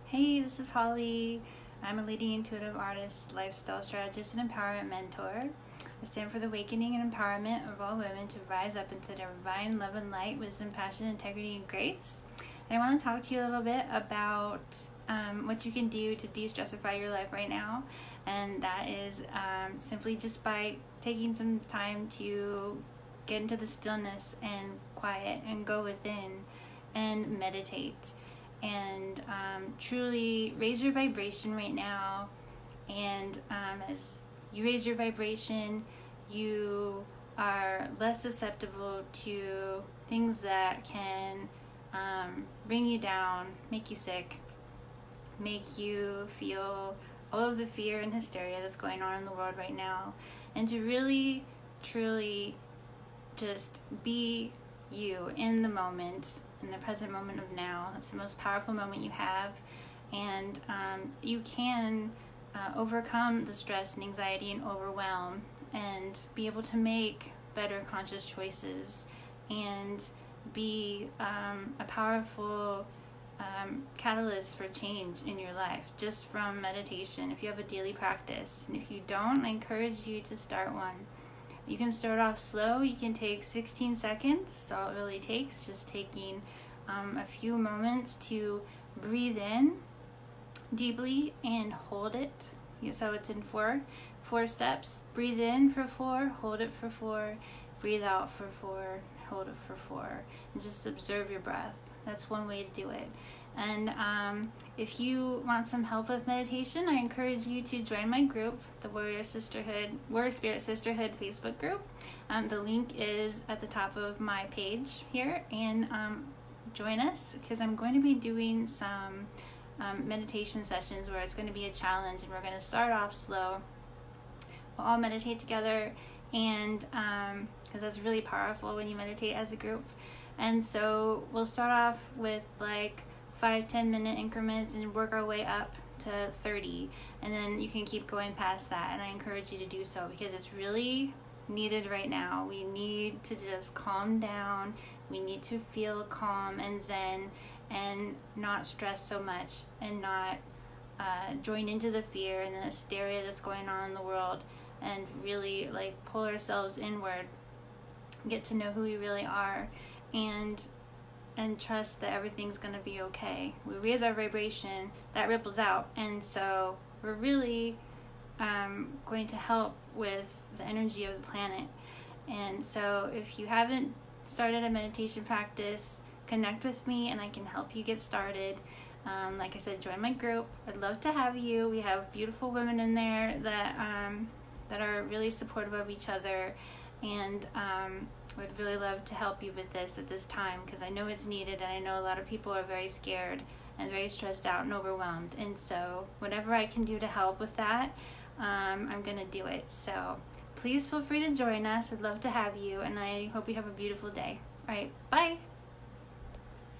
Hey, this is Holly. I'm a leading intuitive artist, lifestyle strategist, and empowerment mentor. I stand for the awakening and empowerment of all women to rise up into their divine love and light, wisdom, passion, integrity, and grace. And I want to talk to you a little bit about what you can do to de-stressify your life right now. And that is simply just by taking some time to get into the stillness and quiet and go within and meditate. And truly raise your vibration right now. And as you raise your vibration, you are less susceptible to things that can bring you down, make you sick, make you feel all of the fear and hysteria that's going on in the world right now. And to really, truly just be you in the moment, in the present moment of now. That's the most powerful moment you have. And you can overcome the stress and anxiety and overwhelm and be able to make better conscious choices and be a powerful catalyst for change in your life just from meditation if you have a daily practice. And if you don't, I encourage you to start one. You can start off slow. You can take 16 seconds. That's all it really takes, just taking a few moments to breathe in deeply and hold it. So it's in four steps. Breathe in for 4, hold it for 4, breathe out for 4, hold it for 4, and just observe your breath. That's one way to do it. And if you want some help with meditation, I encourage you to join my group, the Warrior Spirit Sisterhood Facebook group. The link is at the top of my page here, and join us because I'm going to be doing some meditation sessions where it's going to be a challenge, and we're going to start off slow. We'll all meditate together, and because that's really powerful when you meditate as a group. And so we'll start off with like 5-10 minute increments and work our way up to 30, and then you can keep going past that. And I encourage you to do so because it's really needed right now. We need to just calm down. We need to feel calm and zen and not stress so much and not join into the fear and the hysteria that's going on in the world, and really like pull ourselves inward, get to know who we really are, and trust that everything's going to be okay. We raise our vibration, that ripples out, and so we're really going to help with the energy of the planet. And so if you haven't started a meditation practice, connect with me and I can help you get started. Like I said, join my group. I'd love to have you. We have beautiful women in there that are really supportive of each other, and would really love to help you with this at this time because I know it's needed, and I know a lot of people are very scared and very stressed out and overwhelmed. And so whatever I can do to help with that, I'm going to do it. So please feel free to join us. I'd love to have you, and I hope you have a beautiful day. All right, bye.